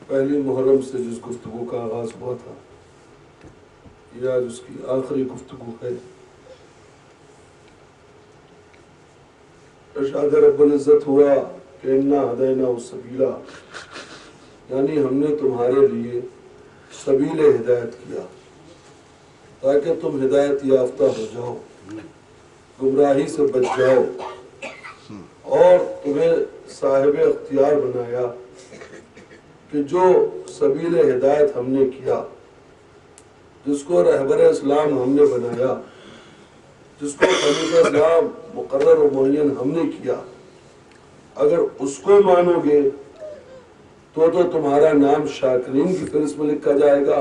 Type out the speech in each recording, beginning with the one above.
پہلی محرم سے جس گفتگو کا آغاز ہوا تھا یہ آج اس کی آخری گفتگو ہے۔ ارشاد رب العزت ہوا کہ انا ہدیناہ السبیلا، یعنی ہم نے تمہارے لیے سبیل ہدایت کیا تاکہ تم ہدایت یافتہ ہو جاؤ، گمراہی سے بچ جاؤ، اور تمہیں صاحب اختیار بنایا کہ جو سبیل ہدایت ہم نے کیا، جس کو رہبر اسلام ہم نے بنایا، جس کو خلیفہ اسلام مقرر و معین ہم نے کیا، اگر اس کو مانو گے تو تمہارا نام شاکرین کی فہرست میں لکھا جائے گا،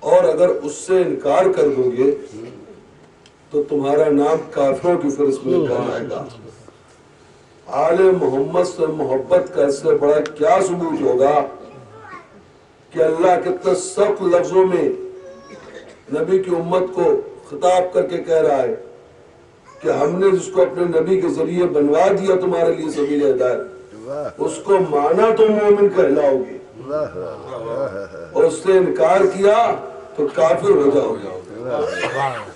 اور اگر اس سے انکار کر دو گے تو تمہارا نام کافروں کی فہرست میں لکھا جائے گا۔ آل محمد سے محبت کا اس سے بڑا کیا ثبوت ہوگا کہ اللہ کتنے سخت لفظوں میں نبی کی امت کو خطاب کر کے کہہ رہا ہے کہ ہم نے جس کو اپنے نبی کے ذریعے بنوا دیا تمہارے لیے سبیل ہدایت، اس کو مانا تو مومن کہلاؤ گے، اور اس سے انکار کیا تو کافر ہو جاؤ گے۔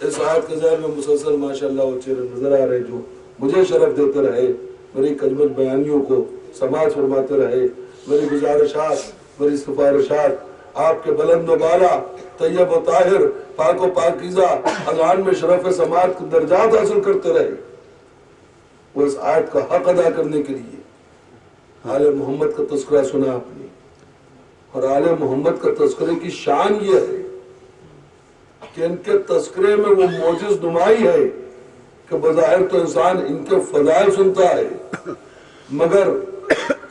اس آیت کے ذہن میں مسلسل ماشاءاللہ وہ چہرے نظر آ رہے جو مجھے شرف دیتے رہے، میری کجمل بیانیوں کو سماعت فرماتے رہے، میری گزارشات، میری سفارشات آپ کے بلند و بالا، طیب و طاہر، پاک و پاکیزہ اذہان میں شرف سماعت کے درجات حاصل کرتے رہے۔ وہ اس آیت کا حق ادا کرنے کے لیے آل محمد کا تذکرہ سنا آپ نے، اور آل محمد کا تذکرے کی شان یہ ہے کہ ان کے تذکرے میں وہ معجز نمائی ہے کہ بظاہر تو انسان ان کے فضائل سنتا ہے مگر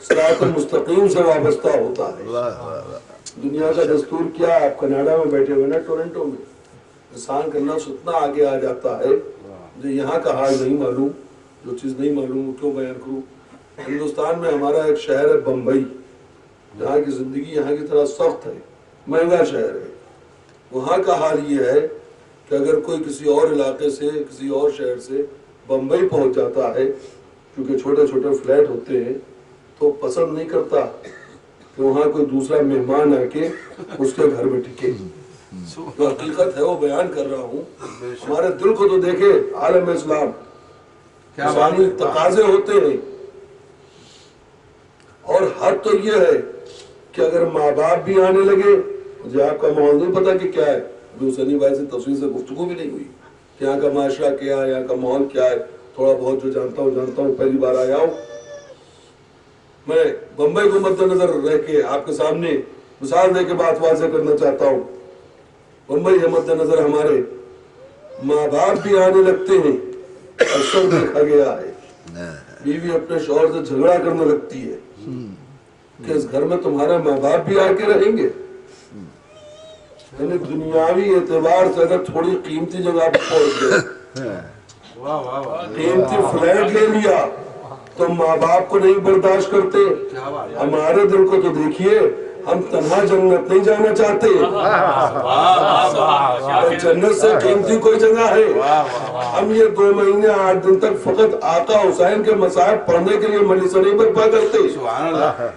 صراط مستقیم سے وابستہ ہوتا ہے۔ دنیا کا دستور کیا ہے، آپ کینیڈا میں بیٹھے ہوئے نا ٹورنٹو میں، انسان کا نفس اتنا آگے آ جاتا ہے جو یہاں کا حال نہیں معلوم، جو چیز نہیں معلوم وہ کیوں بیان کروں۔ ہندوستان میں ہمارا ایک شہر ہے بمبئی، جہاں کی زندگی یہاں کی طرح سخت ہے، مہنگا شہر ہے۔ وہاں کا حال یہ ہے کہ اگر کوئی کسی اور علاقے سے، کسی اور شہر سے بمبئی پہنچ جاتا ہے، کیونکہ چھوٹے چھوٹے فلیٹ ہوتے ہیں، تو پسند نہیں کرتا کہ وہاں کوئی دوسرا مہمان آ کے اس کے گھر میں ٹکے۔ جو حقیقت ہے وہ بیان کر رہا ہوں۔ ہمارے دل کو تو دیکھے عالم اسلام، انسانی تقاضے ہوتے ہیں، اور حد تو یہ ہے کہ اگر ماں باپ بھی آنے لگے، مجھے آپ کا ماحول نہیں پتا کہ کیا ہے، جو سنی بھائی سے تفصیل سے گفتگو بھی نہیں ہوئی کہ یہاں کا معاشرہ کیا ہے، یہاں کا ماحول کیا ہے، تھوڑا بہت جو جانتا ہوں، پہلی بار آیا ہوں۔ میں بمبئی کو مد نظر رہ کے آپ کے سامنے مثال دے کے بات واضح کرنا چاہتا ہوں۔ بمبئی کے مد نظر ہمارے ماں باپ بھی آنے لگتے ہیں، اکثر دیکھا گیا ہے بیوی اپنے شوہر سے جھگڑا کرنے لگتی ہے کہ اس گھر میں تمہارا ماں باپ بھی آ کے رہیں گے۔ یعنی دنیاوی اعتبار سے اگر تھوڑی قیمتی جگہ پہ پہنچ گئے، قیمتی فلیٹ لے لیا تو ماں باپ کو نہیں برداشت کرتے۔ ہمارے دل کو تو دیکھیے، ہم تنہا جنت نہیں جانا چاہتے، جنت سے قیمتی کوئی جگہ ہے۔ ہم یہ 2 مہینے 8 دن تک فقط آقا حسین کے مصائب پڑھنے کے لیے مجلسیں نہیں برپا کرتے،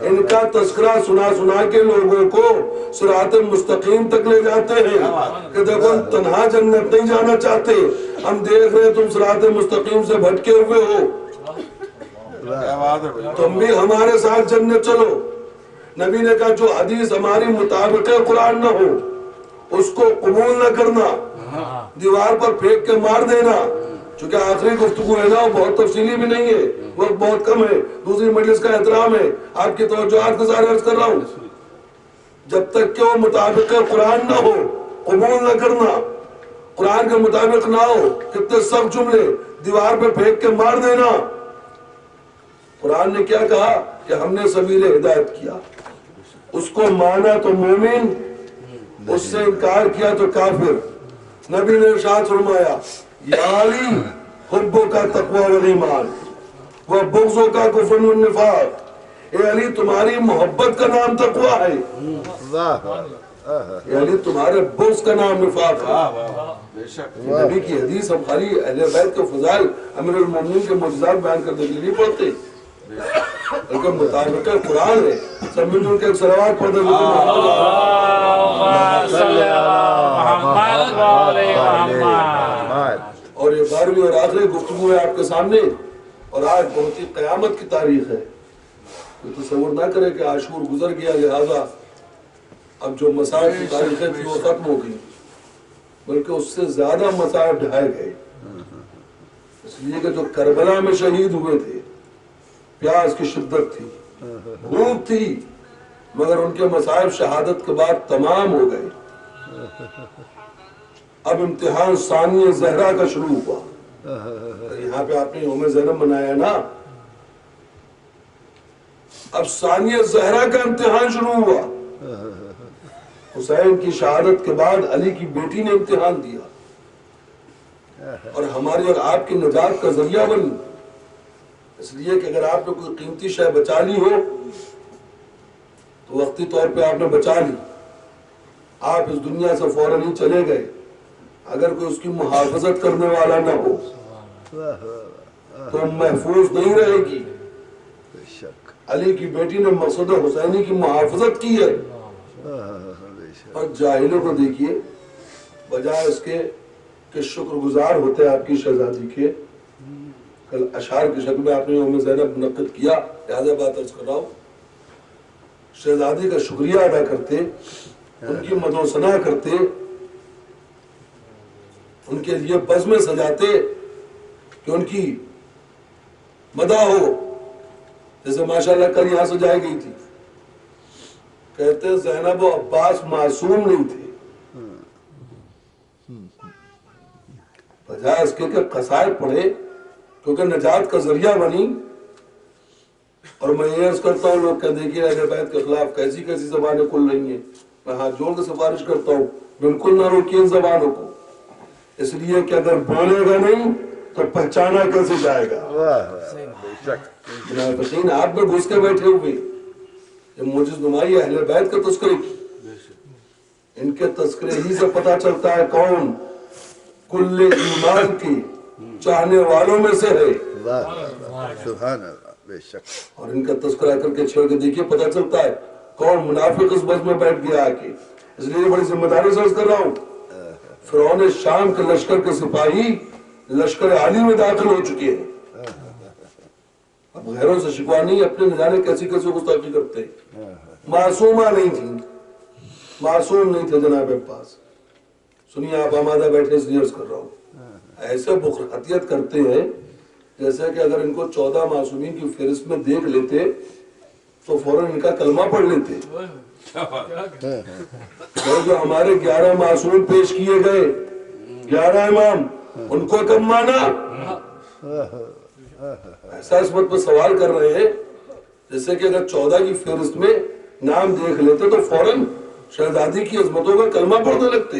ان کا تذکرہ سنا کے لوگوں کو صراط مستقیم تک لے جاتے ہیں کہ دیکھو ہم تنہا جنت نہیں جانا چاہتے، ہم دیکھ رہے تم صراط مستقیم سے بھٹکے ہوئے ہو، تم بھی ہمارے ساتھ جنت چلو۔ نبی نے کہا جو حدیث ہماری مطابق قرآن نہ ہو اس کو قبول نہ کرنا، دیوار پر پھینک کے مار دینا۔ چونکہ آخری گفتگو ہے نا، وہ بہت تفصیلی بھی نہیں ہے، وقت بہت کم ہے، دوسری مجلس کا احترام ہے، آپ کی توجہات کے ساتھ عرض کر رہا ہوں۔ جب تک کہ وہ مطابق قرآن نہ ہو قبول نہ کرنا، قرآن کے مطابق نہ ہو، کتنے سخت جملے، دیوار پہ پھینک کے مار دینا۔ قرآن نے کیا کہا کہ ہم نے سبیل ہدایت کیا، اس کو مانا تو مومن، اس سے انکار کیا تو کافر۔ نبی نے ارشاد فرمایا یا علی حبوں کا تقوی والایمان و بغضوں کا کفر والنفاق، اے علی تمہاری محبت کا نام تقوی ہے، اے علی تمہارے بغض کا نام نفاق ہے۔ نبی کی حدیث ہم خالی اہل بیت کے فضائل، امیر المومنین کے معجزات بیان کرنے کے لیے نہیں پڑھتے، بلکہ مطابق قرآن ہے. سب مل جل کے ایک صلوات پڑھ دیں. اور یہ 12ویں اور آخری گفتگو ہے آپ کے سامنے، اور آج بہت ہی قیامت کی تاریخ ہے. کوئی تصور نہ کرے کہ عاشور گزر گیا لہذا اب جو مصائب کی تاریخیں تھی وہ ختم ہو گئی، بلکہ اس سے زیادہ مصائب ڈھائے گئے. اس لیے کہ جو کربلا میں شہید ہوئے تھے، پیاس کی شدت تھی، بھوک تھی، مگر ان کے مصائب شہادت کے بعد تمام ہو گئے. اب امتحان ثانیہ زہرا کا شروع ہوا. یہاں پہ آپ نے یوم زینب منایا نا، اب ثانیہ زہرا کا امتحان شروع ہوا. حسین کی شہادت کے بعد علی کی بیٹی نے امتحان دیا اور ہماری اور آپ کی نجات کا ذریعہ بنی. اس لیے کہ اگر آپ نے کوئی قیمتی شے بچا لی ہو تو وقتی طور پہ آپ نے بچا لی، آپ اس دنیا سے فوراً ہی چلے گئے. اگر کوئی اس کی محافظت کرنے والا نہ ہو تو محفوظ نہیں رہے گی. علی کی بیٹی نے مقصد حسینی کی محافظت کی ہے. اور جاہلوں کو دیکھیے، بجائے اس کے کہ شکر گزار ہوتے آپ کی شہزادی کے، کل اشعار کی شکل میں آپ نے یوم زینب منعقد کیا، لہذا بات عرض کر رہا ہوں، شہزادی کا شکریہ ادا کرتے، ان کی مدح و ثنا کرتے، ان کے لیے بزمیں سجاتے کہ ان کی مدح ہو. جیسے ماشاءاللہ کل یہاں سجائی گئی تھی، کہتے زینب و عباس معصوم نہیں تھے، بجائے اس کے کہ قصائد پڑھے کیونکہ نجات کا ذریعہ بنی. اور میں یہ عرض کرتا ہوں، لوگ کہ دیکھیے اہل بیت کے خلاف کیسی کیسی زبانیں کھل رہی ہیں. میں ہاتھ جوڑ کے سفارش کرتا ہوں، بالکل نہ روکیے ان زبانوں کو، اس لیے کہ اگر بولے گا نہیں تو پہچانا کیسے جائے گا. منافقین آپ میں گھس کے بیٹھے ہوئے، یہ معجز نمائی اہل بیت کا تذکرے کی، ان کے تذکرے ہی سے پتہ چلتا ہے کون کل ایمان کی چاہنے والوں میں سے ہے. سبحان اللہ. بے شک. اور ان کا تذکرہ کر کے چھوڑ کے دیکھیے پتہ چلتا ہے کون منافق اس بس میں بیٹھ گیا آ کے. اس لیے بڑی ذمہ داری سے عرض کر رہا ہوں، فرعون شام کے لشکر کے سپاہی لشکر عالی میں داخل ہو چکے ہیں. اب غیروں سے شکوا نہیں، اپنے نہ جانے کیسی کیسی گستاخی کرتے. معصومہ نہیں تھی، معصوم نہیں تھے جناب عباس. سنیے آپ آمادہ بیٹھے اس لیے عرض کر رہا ہوں، ایسے بخرحتیت کرتے ہیں جیسے کہ اگر ان کو 14 معصومین کی فہرست میں دیکھ لیتے تو فوراً ان کا کلمہ پڑھ لیتے. جو ہمارے 11 معصوم پیش کیے گئے، 11 امام، ان کو کم مانا. ایسا اس وقت پر سوال کر رہے ہیں جیسے کہ اگر 14 کی فہرست میں نام دیکھ لیتے تو فوراً شہزادی کی عظمتوں کا کلمہ پڑھنے لگتے.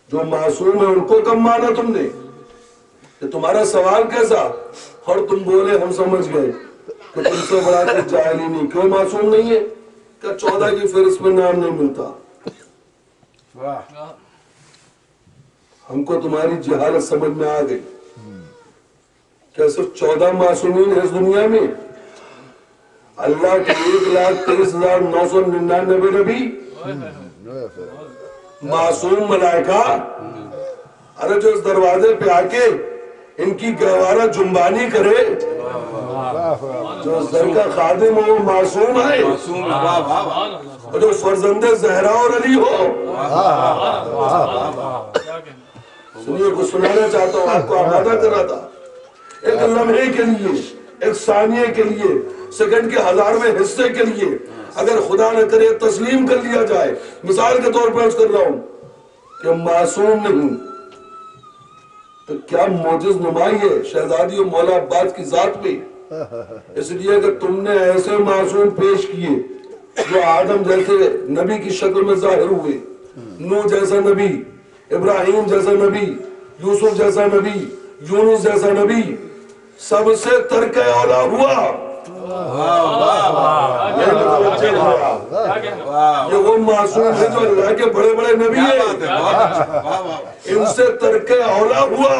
جو معصوم ہے ان کو کم مانا تم نے، کہ تمہارا سوال کیسا، اور تم بولے ہم سمجھ گئے کہ تم سے بڑا کچھ جاہل ہی نہیں. کیوں معصوم نہیں ہے کہ 14 کی فہرست میں نام نہیں ملتا. ہم کو تمہاری جہالت سمجھ میں آ گئی. کیا صرف 14 معصومین ہیں اس دنیا میں؟ اللہ کے 1,23,999 نبی، معصوم ملائکہ. ارے جو اس دروازے پہ آ کے ان کی گہوارہ جنبانی کرے، جو اس در کا خادم ہو وہ معصوم ہے، اور جو فرزند زہرا اور علی ہو. سنیے کچھ سنانا چاہتا ہوں، آپ کو آمادہ کر رہا تھا. ایک لمحے کے لیے، ایک ثانیے کے لیے، سیکنڈ کے 1000ویں حصے کے لیے اگر خدا نہ کرے تسلیم کر لیا جائے، مثال کے طور پر عرض کر رہا ہوں کہ معصوم نہیں، تو کیا معجز نمائی ہے شہزادی و مولا عباس کی ذات میں. اس لیے کہ تم نے ایسے معصوم پیش کیے جو آدم جیسے نبی کی شکل میں ظاہر ہوئے، نوح جیسا نبی، ابراہیم جیسا نبی، یوسف جیسا نبی، یونس جیسا نبی، سب سے ترک اولا ہوا. یہ وہ معصوم ہے جو اللہ کے بڑے بڑے نبی ہیں، ان سے ترک اولا ہوا.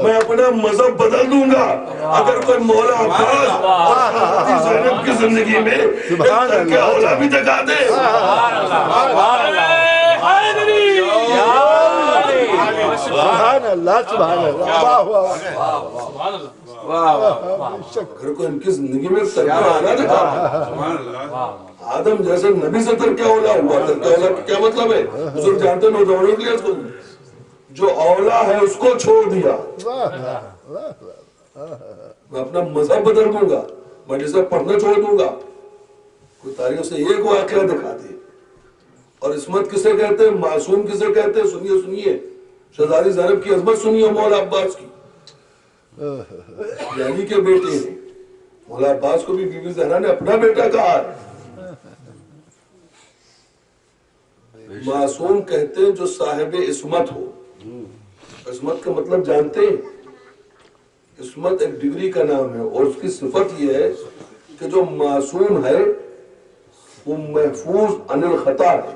میں اپنا مذہب بدل دوں گا اگر کوئی مولا عباس اور حضرت زینب کی زندگی میں ایک ترک اولا بھی دکھا دے، سبحان اللہ سبحان اللہ، اگر کوئی ان کی زندگی میں ترک اولا دکھا دے، آدم جیسے نبی سے ترک اولا ہوا، ترک اولا کا کیا مطلب ہے؟ بزرگ جانتے ہیں نوجوانوں کے لیے اس کو جو اولا ہے اس کو چھوڑ دیا، میں اپنا مذہب بدل دوں گا، میں جسے پڑھنا چھوڑ دوں گا، کوئی تاریخ سے ایک واقعہ دکھا دے۔ اور عصمت کسے کہتے ہیں، معصوم کسے کہتے ہیں؟ سنیے سنیے، شہزادی زینب کی عظمت سنیے، مولا عباس کی، علی کے بیٹے ہیں، مولا عباس کو بھی بی بی زہرا نے اپنا بیٹا کہا ہے۔ معصوم کہتے ہیں جو صاحب عصمت ہو، عصمت کا مطلب جانتے ہیں؟ عصمت ایک ڈگری کا نام ہے، اور اس کی صفت یہ ہے کہ جو معصوم ہے وہ محفوظ عن الخطا ہے،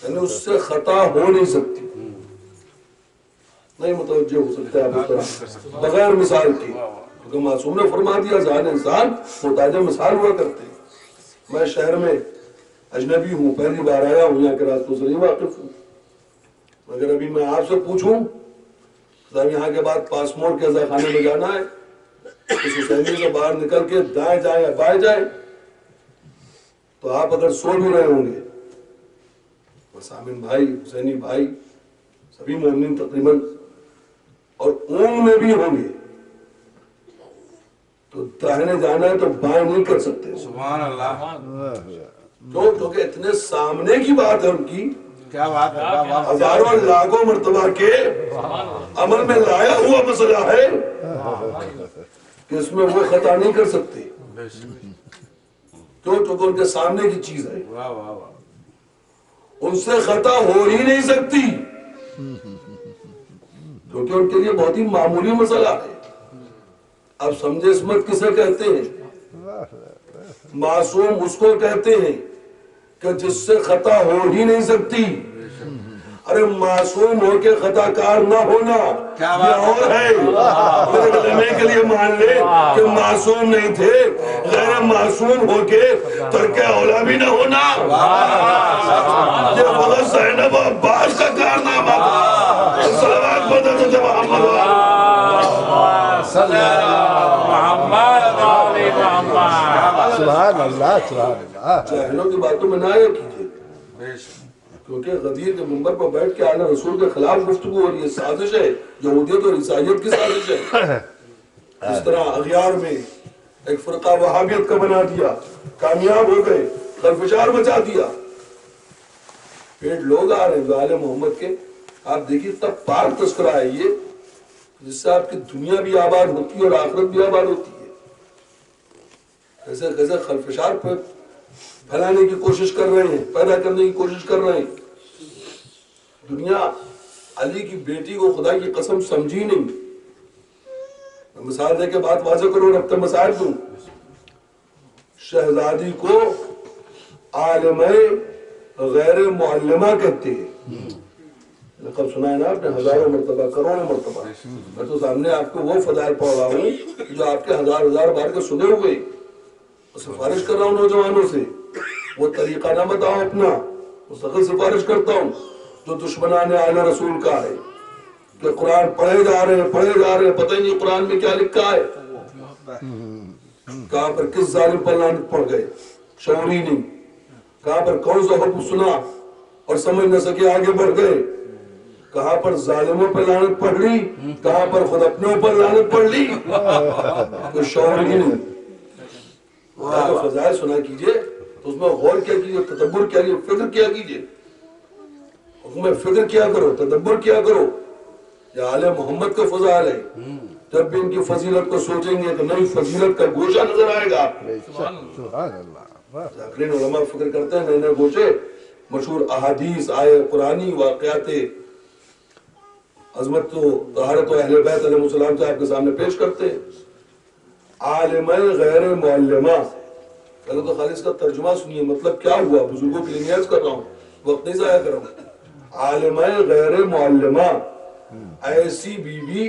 یعنی اس سے خطا ہو نہیں سکتی، نہیں متوجہ ہو سکتے آپ اس طرح بغیر مثال کی، کیونکہ معصوم نے فرما دیا ذہن انسان محتاج مثال ہوا کرتے ہیں۔ میں شہر میں اجنبی ہوں، پہلی بار آیا ہوں، یہاں کے راستوں سے نہیں واقف ہوں، مگر ابھی میں آپ سے پوچھوں یہاں کے بعد پاس موڑ کے عزا خانے میں جانا ہے، اس حسینی سے باہر نکل کے دائیں جائیں یا بائیں جائیں، تو آپ اگر سو بھی رہے ہوں گے، سامن بھائی، حسینی بھائی، سبھی مومنین تقریباً، اور اونگ میں بھی ہوں گے، تو داہنے جانا ہے تو بائیں نہیں کر سکتے، سبحان اللہ، کیوں؟ کیونکہ اتنے سامنے کی بات ہے ان کی، کیا بات ہے، ہزاروں لاکھوں مرتبہ کے عمل میں لایا ہوا مسئلہ ہے کہ اس میں وہ خطا نہیں کر سکتے، کیوں؟ کیونکہ ان کے سامنے کی چیز ہے، ان سے خطا ہو ہی نہیں سکتی، کیونکہ ان کے لیے بہت ہی معمولی مسئلہ ہے۔ اب سمجھے عصمت کسے کہتے ہیں؟ معصوم اس کو کہتے ہیں کہ جس سے خطا ہو ہی نہیں سکتی۔ ارے معصوم ہو کے خطا کار نہ ہونا یہ اور ہے، میرے کلمے کے لیے مان لے کہ معصوم نہیں تھے، غیر معصوم ہو کے ترک اولا بھی نہ ہونا یہ فقط زینب و عباس کا کارنامہ تھا۔ صلوات بدر سے محمد سبحان اللہ سبحان اللہ۔ جاہلوں کی باتوں میں نہ آیا کیجئے، کیونکہ غدیر کے منبر پر بیٹھ کے اعلیٰ رسول کے خلاف گفتگو ہو رہی ہے، سازش ہے، یہودیت اور عیسائیت کی سازش ہے۔ اس طرح اغیار میں ایک فرقہ وہابیت کا بنا دیا، کامیاب ہو گئے، خلفشار مچا دیا، پیٹ لوگ آ رہے ہیں جو آل محمد کے، آپ دیکھیے تب پاک تذکرہ ہے یہ، جس سے آپ کی دنیا بھی آباد ہوتی ہے اور آخرت بھی آباد ہوتی ہے۔ کیسے کیسے خلفشار پھیلانے کی کوشش کر رہے ہیں، پیدا کرنے کی کوشش کر رہے ہیں۔ دنیا علی کی بیٹی کو خدا کی قسم سمجھی نہیں۔ میں مثال دے کے بات واضح کروں، ربط مسائل دوں۔ شہزادی کو عالمہ غیر معلمہ کہتے ہیں، لقب سنا ہے نا آپ نے، ہزاروں مرتبہ، کروڑوں مرتبہ۔ میں تو سامنے آپ کو وہ فضائل پڑھ رہا ہوں جو آپ کے ہزار بار کے سنے ہوئے، سفارش کر رہا ہوں نوجوانوں سے، وہ طریقہ نہ بتاؤ اپنا، مستقل سفارش کرتا ہوں جو دشمنان اعلی رسول کا ہے، کہ قرآن پڑھے جا رہے ہیں، پتہ ہی نہیں قرآن میں کیا لکھا ہے، کہاں پر کس ظالم پر لعنت پڑ گئے، شعور ہی نہیں، کہاں پر کون سا حکم سنا اور سمجھ نہ سکے آگے بڑھ گئے، کہاں پر ظالموں پر لعنت پڑھ لی، کہاں پر خود اپنے اوپر لعنت پڑھ لی، کوئی شعور ہی نہیں۔ فضائل سنا کیجئے تو اس میں غور کیا کیجئے، تدبر کیا کیجئے، فکر کیا کیجئے، حکم فکر کیا کرو، تدبر کیا کرو۔ یہ آل محمد کا فضائل ہے، جب بھی ان کی فضیلت کو سوچیں گے تو نئی فضیلت کا گوشہ نظر آئے گا آپ کو۔ سبحان اللہ۔ ذاکرین علماء فکر کرتے ہیں نئے نئے گوشے، مشہور احادیث، آئے قرآنی، واقعات عظمت و طہارت و اہل بیت علیہ السلام سے آپ کے سامنے پیش کرتے ہیں۔ عالمہ غیر معلمہ، پہلے تو خالی اس کا ترجمہ سنیے، مطلب کیا ہوا، بزرگوں کے لیے نیاز کر رہا ہوں، وقت نہیں ضائع کر رہا ہوں۔ عالمہ غیر معلمہ، ایسی بیوی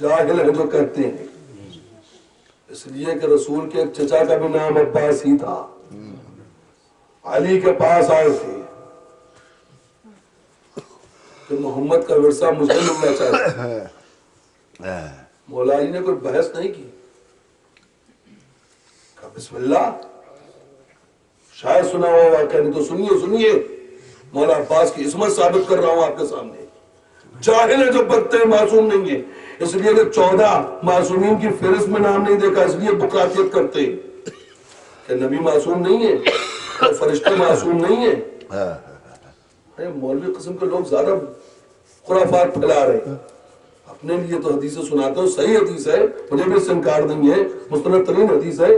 جاہل ہیں جو کہتے ہیں، اس لیے کہ رسول کے ایک چچا کا بھی نام عباس ہی تھا، علی کے پاس آئے تھے کہ محمد کا ورثہ مجھے ملنا چاہتے، مولا علی نے کوئی بحث نہیں کی، کہا بسم اللہ، شاید سنا ہوا واقعہ، نہیں تو سنیے مولا عباس کی عصمت ثابت کر رہا ہوں آپ کے سامنے۔ جاہل ہے جو بدتے ہیں، معصوم نہیں ہے، اس لیے کہ 14 معصومین کی فہرست میں نام نہیں دیکھا، اس لیے بکاتیت کرتے ہیں کہ نبی معصوم نہیں ہے، فرشتے معصوم نہیں ہے۔ مولوی قسم کے لوگ زیادہ خرافات پھیلا رہے ہیں، اپنے لیے تو حدیثیں سناتے ہو، صحیح حدیث ہے، مجھے بھی اس سے انکار نہیں ہے، مستند ترین حدیث ہے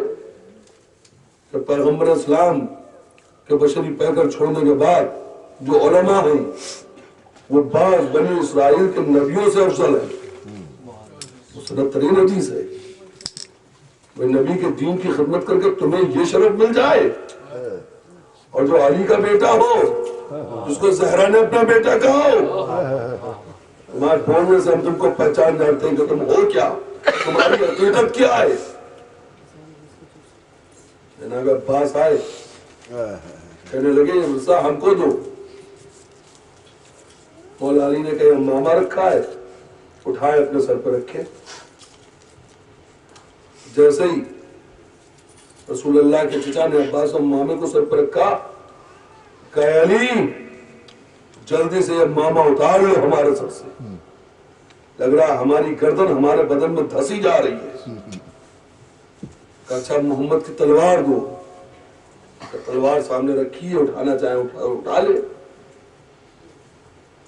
کہ پیغمبر اسلام کے بشری پیکر چھوڑنے کے بعد جو علماء ہیں وہ بعض بنی اسرائیل کے نبیوں سے افضل ہے، مستند ترین حدیث ہے۔ وہ نبی کے دین کی خدمت کر کے تمہیں یہ شرف مل جائے، اور جو علی کا بیٹا ہو، جس کو زہرا نے اپنا بیٹا کہا ہو، تمہارے بولنے سے ہم تم کو پہچان جانتے ہیں کہ تم ہو کیا، تمہاری حقیقت کیا ہے۔ جناب عباس آئے، کہنے لگے یہ ورثہ ہم کو دو۔ مولا علی نے کہا ماما رکھا ہے، اٹھائے اپنے سر پر رکھے۔ جیسے ہی رسول اللہ کے چچا نے عباس اور مامے کو سر پر رکھا، کہا علی جلدی سے یہ ماما اتار لو ہمارے سر سے، لگ رہا ہماری گردن ہمارے بدن میں دھسی جا رہی ہے۔ کہا اچھا محمد کی تلوار دو، کہ تلوار سامنے رکھی ہے، اٹھانا چاہیں اٹھا لے،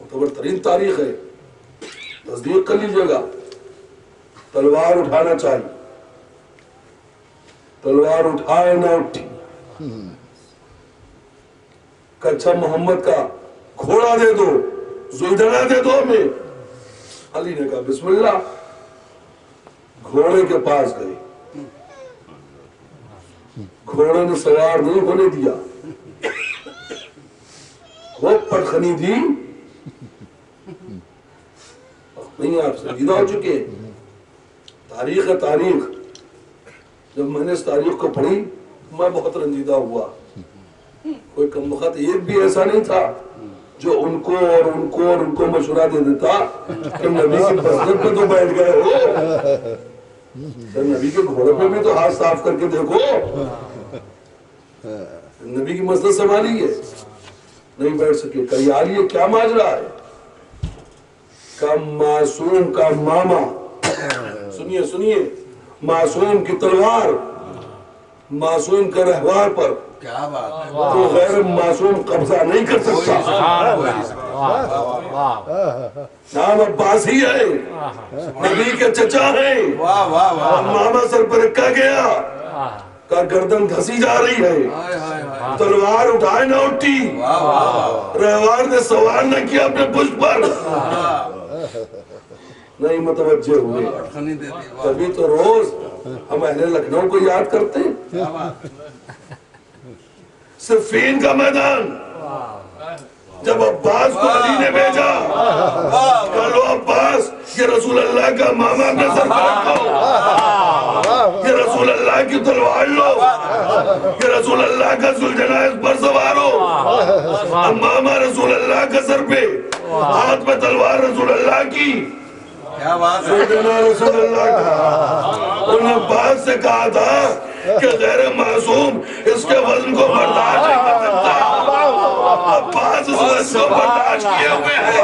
معتبر ترین تاریخ ہے، تصدیق کر لیجیے گا۔ تلوار اٹھانا چاہیے، تلوار اٹھائے نہ اٹھی، کہ اچھا محمد کا گھوڑا دے دو، زلجھنا دے دو ہمیں۔ علی نے کہا بسم اللہ، گھوڑے کے پاس گئے، گھوڑے نے سوار نہیں ہونے دیا، وہ پٹخنی دی، نہیں آپ سنجیدہ ہو چکے، تاریخ ہے تاریخ۔ جب میں نے اس تاریخ کو پڑھی میں بہت رنجیدہ ہوا، کوئی کم وقت ایک بھی ایسا نہیں تھا جو ان کو اور ان کو اور ان کو مشورہ دے دیتا کہ نبی کی مسجد پہ تو بیٹھ گئے ہو، نبی کے گھوڑے پہ بھی تو ہاتھ صاف کر کے دیکھو، نبی کی مسجد سنبھالی ہے، نہیں بیٹھ سکے۔ کہ یار یہ کیا ماجرا ہے؟ کہ معصوم کا ماما، سنیے معصوم کی تلوار معصوم کے رہوار پر تو غیر معصوم قبضہ نہیں کر سکتا۔ نام عباس ہی ہے، نبی کے چچا ہیں، ماما سر پر رکھا گیا، کا گردن دھسی جا رہی ہے، تلوار اٹھائے نہ اٹھی، رہوار نے سوار نہ کیا اپنے پشت پر، نہیں متوجہ ہوئے۔ تبھی تو روز ہم اہل لکھنؤ کو یاد کرتے ہیں، صفین کا میدان، جب عباس کو علی نے بھیجا، کہا لو عباس یہ رسول اللہ کا ماما اپنے سر پر رکھو، یہ رسول اللہ کی تلوار لو، یہ رسول اللہ کا ذوالجناح اس پر سوار ہو۔ ماما رسول اللہ کا سر پہ، ہاتھ میں تلوار رسول اللہ کی، ذوالجناح رسول اللہ کا۔ انہوں نے عباس سے کہا تھا کہ غیر معصوم اس کے وزن کو برداشت نہیں کر سکتا، عباس اس وزن کو برداشت کیے ہوئے ہیں۔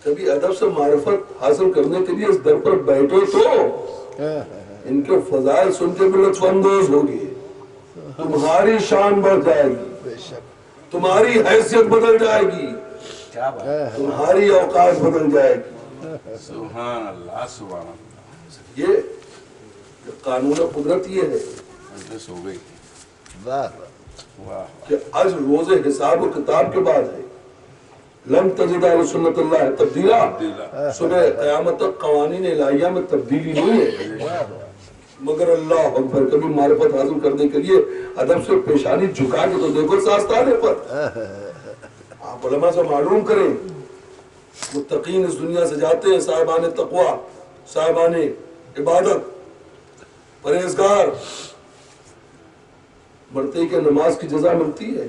کبھی ادب سے معرفت حاصل کرنے کے لیے اس در پر بیٹھو تو ان کے فضائل سن کے بھی لطف اندوز ہوگی، تمہاری شان بڑھ جائے گی، تمہاری حیثیت بدل جائے گی، تمہاری اوقات بدل جائے گی۔ سبحان اللہ سبحان اللہ۔ یہ قانون قدرت یہ ہے، ہو گئی کہ آج روزے حساب و کتاب کے بعد ہے. لم تجد علی سنت اللہ تبدیلا. صبح قیامت تک قوانین الہیہ میں تبدیلی نہیں ہے، مگر اللہ اکبر کبھی معرفت حاصل کرنے کے لیے ادب سے پیشانی جھکا کے تو دیکھو اس آستانے پر. آپ علماء سے معلوم کریں، متقین اس دنیا سے جاتے ہیں، صاحبان تقوی، صاحبان عبادت، پرہیزگار، مرتے کہ نماز کی جزا ملتی ہے،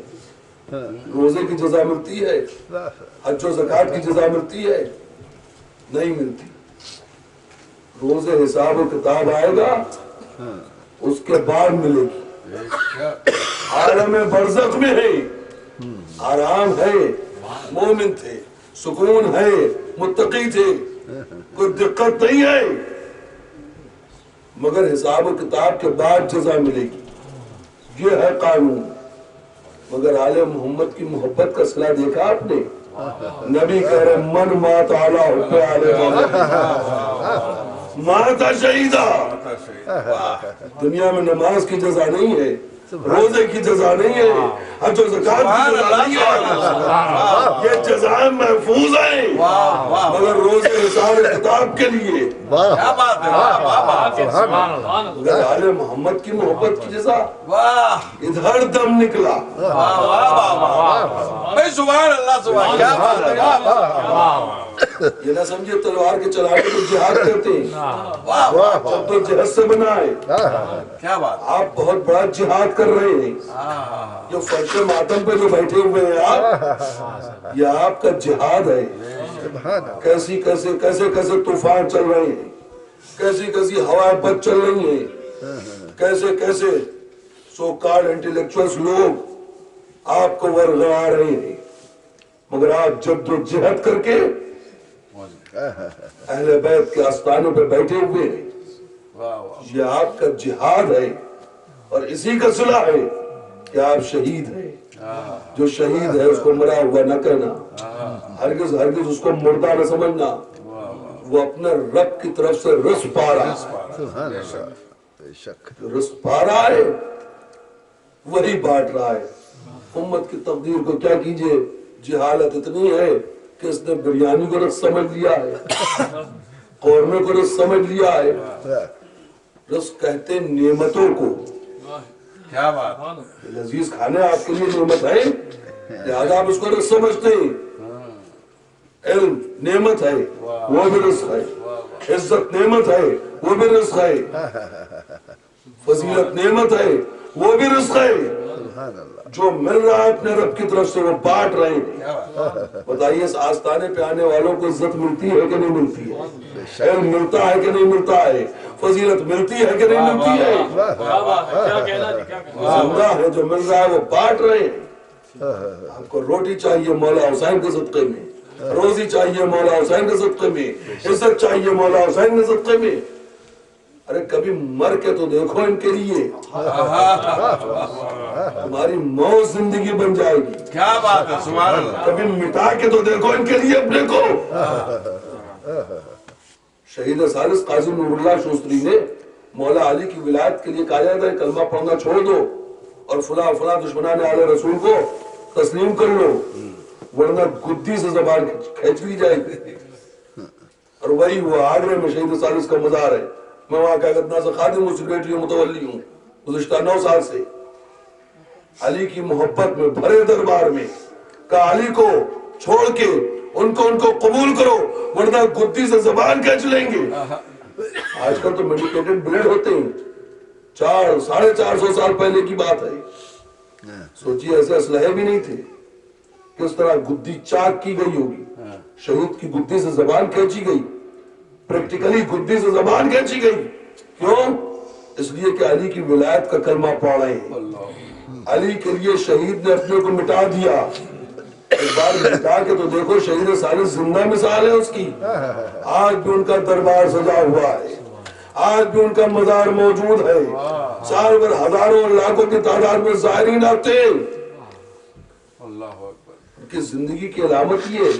روزے کی جزا ملتی ہے، حج و زکات کی جزا ملتی ہے؟ نہیں ملتی. روزے حساب و کتاب آئے گا، اس کے بعد ملے گی. عالم برزخ میں ہے، آرام ہے، مومن تھے، سکون ہے، متقی تھے، کوئی دقت نہیں ہے، مگر حساب و کتاب کے بعد جزا ملے گی. یہ ہے قانون. مگر آل محمد کی محبت کا صلہ دیکھا آپ نے؟ نبی کہہ رہے من مات علی حب آل محمد مات شہیدہ. دنیا میں نماز کی جزا نہیں ہے، روزے کی جزا نہیں ہے، حج و زکات کی جزا نہیں ہے، یہ جزائیں محفوظ ہیں، مگر روزے حساب کتاب کے لیے. مگر آل محمد کی محبت کی جزا ادھر دم نکلا. سبحان اللہ سبحان اللہ. یہ نہ سمجھے تلوار کے چلانے کو جہاد کہتے ہیں، جب تو جہاد سے بنا ہے. کیا بات، آپ بہت بڑا جہاد کر رہے ہیں. جو فرش ماتم پہ جو بیٹھے ہوئے ہیں آپ، یہ آپ کا جہاد ہے. کیسے کیسے طوفان چل رہے ہیں، کیسی ہوائیں بد چل رہی ہیں، کیسے سو کارڈ انٹلیکچوئلز لوگ آپ کو ورغلا رہے ہیں، مگر آپ جد و جہد کر کے اہل بیت کے آستانوں پہ بیٹھے ہوئے ہیں. یہ آپ کا جہاد ہے، اور اسی کا صلہ ہے کہ آپ شہید ہیں. جو شہید ہے اس کو مرا ہوا نہ کہنا، ہرگز اس کو مردہ نہ سمجھنا. وہ اپنے رب کی طرف سے رزق پا رہا ہے، جو رزق پا رہا ہے وہی بانٹ رہا ہے. امت کی تقدیر کو کیا کیجئے، جہالت اتنی ہے کہ اس نے بریانی کو رزق سمجھ لیا ہے، قورمے کو رزق سمجھ لیا ہے. رزق کہتے ہیں نعمتوں کو. کیا بات، لذیذ کھانے آپ کے لیے نعمت ہے، لہذا آپ اس کو رزق سمجھتے ہیں. علم نعمت ہے، وہ بھی رزق ہے. عزت نعمت ہے، وہ بھی رزق ہے. فضیلت نعمت ہے، وہ بھی رزق ہے. جو مل رہا ہے اپنے رب کی طرف سے وہ بانٹ رہے ہیں. بتائیے اس آستانے پہ آنے والوں کو عزت ملتی ہے کہ نہیں ملتی ہے؟ علم ملتا ہے کہ نہیں ملتا ہے؟ فضیلت ملتی ہے کہ نہیں ملتی ہے؟ زندہ ہے، جو مل رہا ہے وہ بانٹ رہے ہیں. آپ کو روٹی چاہیے مولا حسین کے صدقے میں، روزی چاہیے مولا حسین کے صدقے میں، عزت چاہیے مولا حسین کے صدقے میں. ارے کبھی مر کے تو دیکھو ان کے لیے، تمہاری موت زندگی بن جائے گی. کیا بات ہے، سبحان اللہ. کبھی مٹا کے تو دیکھو ان کے لیے اپنے کو. شہید ثالث قاضی نور اللہ شوستری نے مولا علی کی ولایت کے لیے کہا جاتا ہے کلمہ پڑھنا چھوڑ دو اور فلاں فلاں دشمنان اعلی رسول کو تسلیم کر لو، ورنہ گدی سے زبان کھینچ لی جائے گی. اور وہی وہ آگرے میں شہید ثالث کا مزار ہے. میں وہاں کا گدنا سے خادم ہوں، سیکریٹری متولی ہوں گزشتہ 9 سال سے. علی کی محبت میں بھرے دربار میں کہا علی کو چھوڑ کے ان کو قبول کرو ورنہ گدی سے زبان کھینچ لیں گے. آج کل تو میڈیکیٹڈ بلیڈ ہوتے ہیں، 400-450 سال پہلے کی بات ہے. سوچیے ایسے اسلحے بھی نہیں تھے. کس طرح گدی چاک کی گئی ہوگی، شہید کی گدی سے زبان کھینچی گئی، پریکٹیکلی گدی سے زبان کھینچی گئی. کیوں؟ اس لیے کہ علی کی ولایت کا کلمہ پڑھ رہے ہیں. علی کے لیے شہید نے اپنے کو مٹا دیا. ایک بار مٹا کے تو دیکھو شہید ثالث زندہ مثال ہے اس کی. آج بھی ان کا دربار سجا ہوا ہے، آج بھی ان کا مزار موجود ہے. سال بھر ہزاروں لاکھوں کی تعداد میں زائرین آتے ہیں. ان کی زندگی کی علامت یہ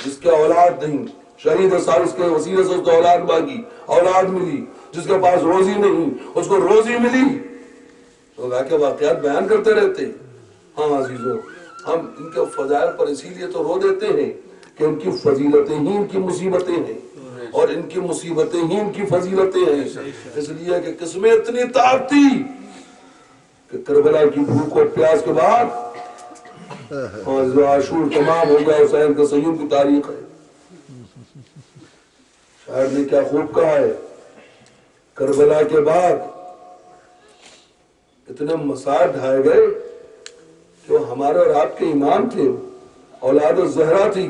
جس کے اولاد نہیں، شہید ثالث کے وسیلے سے اس کو اولاد مانگی، اولاد ملی. جس کے پاس روزی نہیں اس کو روزی ملی. تو کے واقعات بیان کرتے رہتے ہیں. ہاں عزیزوں، ہم ان کے فضائل پر اسی لیے تو رو دیتے ہیں کہ ان کی فضیلتیں ہی ان کی مصیبتیں ہیں اور ان کی مصیبتیں ہی ان کی فضیلتیں ہیں. اس لیے کہ قسمیں اتنی تاب تھی کہ کربلا کی بھوک اور پیاس کے بعد اور جو عاشور تمام ہو گیا. حسین کا سیوم کی تاریخ ہے. شاعر نے کیا خوب کہا ہے، کربلا کے بعد اتنے مسائل ڈھائے گئے کہ وہ ہمارے اور آپ کے امام تھے، اولاد الزہرا تھی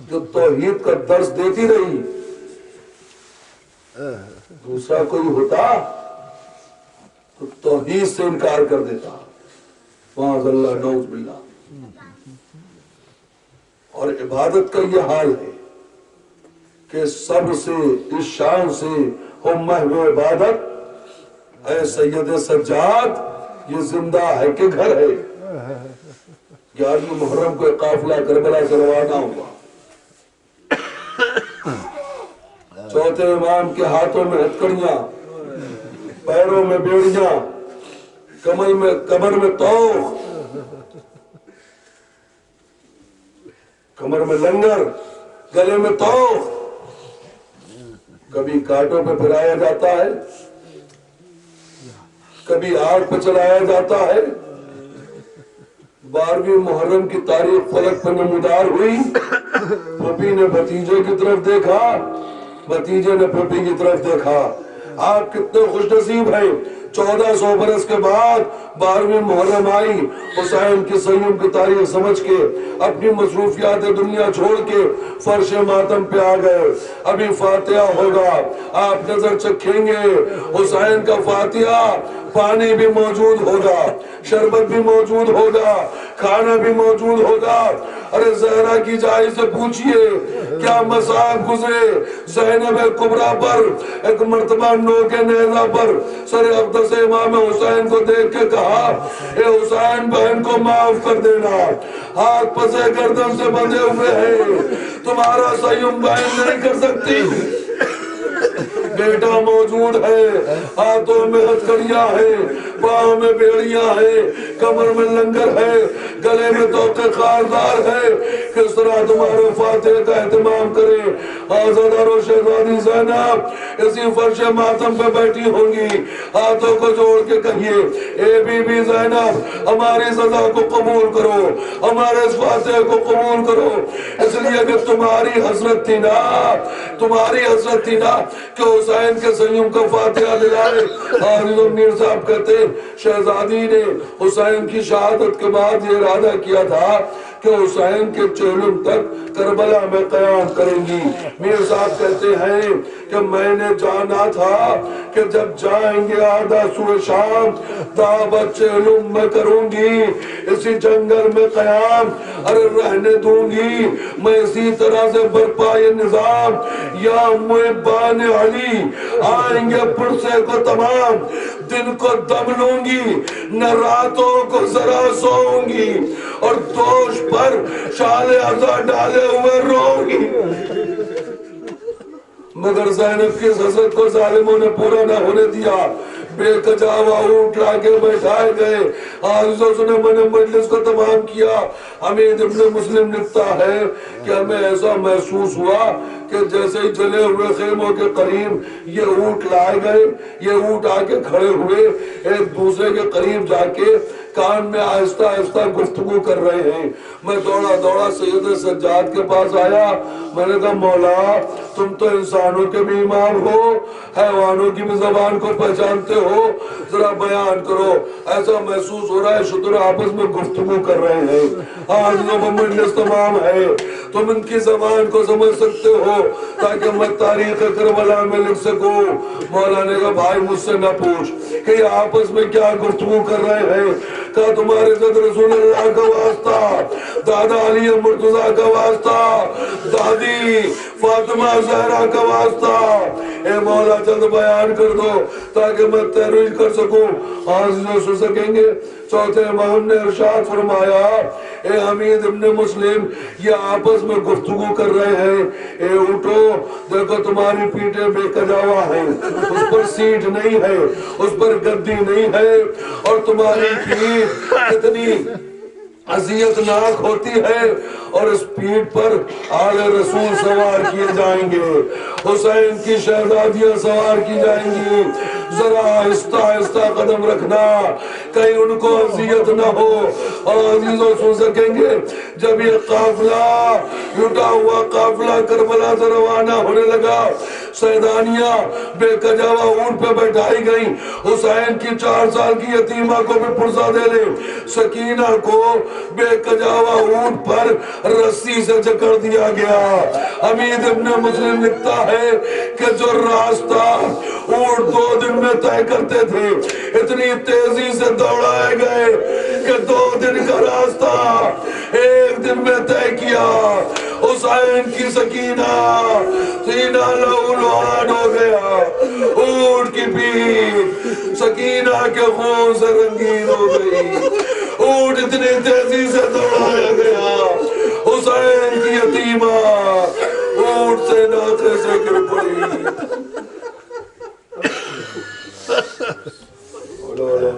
جو توحید کا درس دیتی رہی. دوسرا کوئی ہوتا تو توحید سے انکار کر دیتا. معاذ اللہ، نعوذ باللہ. اور عبادت کا یہ حال ہے کہ سب سے اس شان سے ہو محو عبادت، اے سید سجاد یہ زندہ ہے کہ گھر ہے. 11 محرم کو ایک قافلہ کربلا سے روانہ ہوا. چوتھے امام کے ہاتھوں میں ہتکڑیاں، پیروں میں بیڑیاں، کمر میں توخ، کمر میں لنگر، گلے میں توخ. کبھی کانٹوں پہ پھرایا جاتا ہے، کبھی آگ پہ چلایا جاتا ہے. 12ویں محرم کی تاریخ فلک پہ نمودار ہوئی. پھوپھی نے بھتیجے کی طرف دیکھا، بھتیجے نے پھوپھی کی طرف دیکھا. آپ کتنے خوش نصیب ہیں. 1400 برس کے بعد 12ویں محرم آئی. حسین کی سیوم کی تاریخ سمجھ کے اپنی مصروفیات دنیا چھوڑ کے فرش ماتم پہ آ گئے. ابھی فاتحہ ہوگا، آپ نظر چکھیں گے حسین کا فاتحہ. پانی بھی موجود ہوگا، شربت بھی موجود ہوگا، کھانا بھی موجود ہوگا. ارے زہرا کی جائے سے پوچھئے کیا مصائب گزرے زینب کبریٰ پر. ایک مرتبہ نو کے نیزہ پر سر اقدس امام حسین کو دیکھ کے کہا، اے حسین بہن کو معاف کر دینا، ہاتھ پسے گردن سے بندھے ہوئے ہیں، تمہارا سیوم بہن نہیں کر سکتی. بیٹا موجود ہے، ہاتھوں میں ہتھکڑیاں ہیں، پاؤں میں بیڑیاں ہیں، کمر میں لنگر ہے، گلے میں توقع خاردار ہے. کس طرح تمہارے فاتح کا اہتمام کریں. آزادہ رو شہزادی زینب اسی فرش ماتم پہ بیٹھی ہوں گی. ہاتھوں کو جوڑ کے کہیے، اے بی بی زینب ہماری سزا کو قبول کرو، ہمارے اس فاتح کو قبول کرو. اس لیے کہ تمہاری حسرت تھی نا، تمہاری حسرت تھی نا کہ حسین کے سیوم کا فاتحہ دلائے. حافظ میر صاحب کہتے شہزادی نے حسین کی شہادت کے بعد یہ ارادہ کیا تھا کہ حسین کے چہلم تک کربلا میں قیام کریں گی. میر صاحب کہتے ہیں کہ میں نے جانا تھا کہ جب جائیں گے آدھا سوئے شام دعوت چہلم میں کروں گی، اسی جنگل میں قیام ارے رہنے دوں گی میں. اسی طرح سے برپا یہ نظام یا محبان علی آئیں گے پرسے کو تمام. دن کو دم لوں گی نہ راتوں کو ذرا سوؤں گی، اور دوش پر شال عزا ڈالے ہوئے روؤں گی. مگر زینب کی حسرت کو ظالموں نے پورا نہ ہونے دیا. بے کجاوا اونٹ لا کے بیٹھائے گئے. حافظ نے من مجلس کو تمام کیا. حمید ابن مسلم لکھتا ہے کہ ہمیں ایسا محسوس ہوا کہ جیسے ہی جلے ہوئے خیموں کے قریب یہ اونٹ لائے گئے، یہ اونٹ آ کے کھڑے ہوئے ایک دوسرے کے قریب جا کے کان میں آہستہ آہستہ گفتگو کر رہے ہیں. میں دوڑا دوڑا سید سجاد کے پاس آیا. میں نے کہا مولا تم تو انسانوں کے بھی امام ہو، حیوانوں کی بھی زبان کو پہچانتے ہو، ذرا بیان کرو. ایسا محسوس ہو رہا ہے شتر آپس میں گفتگو کر رہے ہیں. آج وہ مجلس تمام ہے، تم ان کی زبان کو سمجھ سکتے ہو تاکہ میں تاریخ کربلا میں لکھ سکوں. مولا نے کہا بھائی مجھ سے نہ پوچھ کہ یہ آپس میں کیا گفتگو کر رہے ہیں. کہا تمہارے صد رسول اللہ کا واسطہ، دادا علی مرتضیٰ کا واسطہ، دادی فاطمہ زہرا کا واسطہ، اے مولا جلد بیان کر دو تاکہ میں تحریر کر سکوں. حاضر سن سکیں گے. چوتھے امام نے ارشاد فرمایا، اے حمید ابن مسلم یہ آپس میں گفتگو کر رہے ہیں. اے اٹھو دیکھو تمہاری پیٹیں بے کجاوا ہیں، اس پر سیٹ نہیں ہے، اس پر گدی نہیں ہے، اور تمہاری پیٹ اذیتناک ہوتی ہے اور اس پیٹھ پر آل رسول سوار کیے جائیں گے، حسین کی شہزادیاں سوار کی جائیں گی، ذرا آہستہ آہستہ قدم رکھنا کہیں ان کو اذیت نہ ہو۔ اور عزیزوں سن سکیں گے جب یہ قافلہ لٹا ہوا قافلہ کربلا سے روانہ ہونے لگا، سیدانیاں بے کجاوہ اونٹ پہ بیٹھائی گئیں، حسین کی 4 سال کی یتیمہ کو بھی پرزہ دے لیں، سکینہ کو بے کجاوہ اونٹ پر رسی سے جکڑ دیا گیا۔ حمید ابن مسلم لکھتا ہے کہ جو راستہ اونٹ 2 دن میں طے کرتے تھے اتنی تیزی سے دوڑائے گئے کہ 2 دن کا راستہ 1 دن میں طے کیا۔ حسین کی سکینہ سینہ لہولہان ہو گیا، اونٹ کی پیٹھ سکینہ کے خون سے رنگین ہو گئی، اونٹ اتنی تیزی سے دوڑایا گیا، حسین کی یتیمہ اونٹ سے ناقے سے گر پڑی۔ اللہ